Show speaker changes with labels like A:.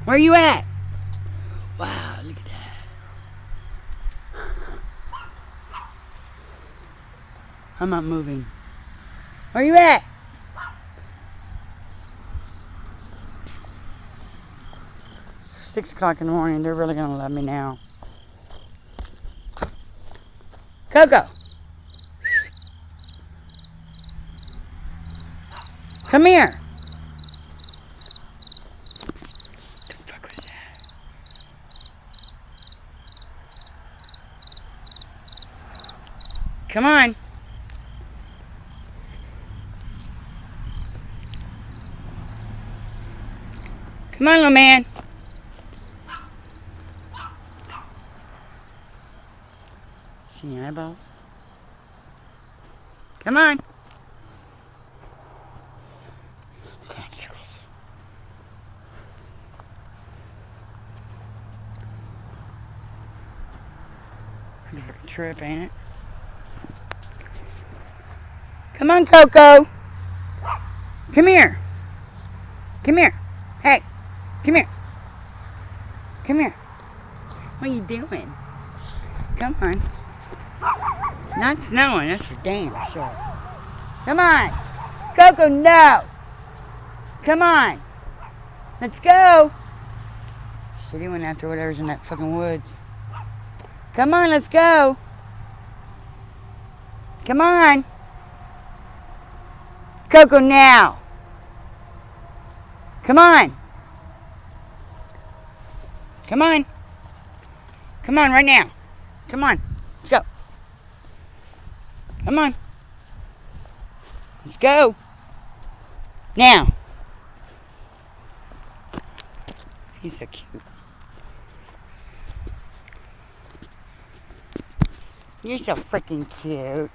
A: Where you at? Wow, look at that. I'm not moving. Where you at? It's 6 o'clock in the morning. They're really going to love me now. Coco. Come here. What the fuck was that? Come on. Come on, little man. See your eyeballs? Come on. Trip, ain't it? Come on, Coco. Come here. Come here. Hey, come here. Come here. What are you doing? Come on. It's not snowing, that's for damn sure. Come on. Coco, no. Come on. Let's go. Shit, he went after whatever's in that fucking woods. Come on, let's go. Come on. Coco, now. Come on. Come on. Come on, right now. Come on. Let's go. Come on. Let's go. Now. He's so cute. You're so freaking cute.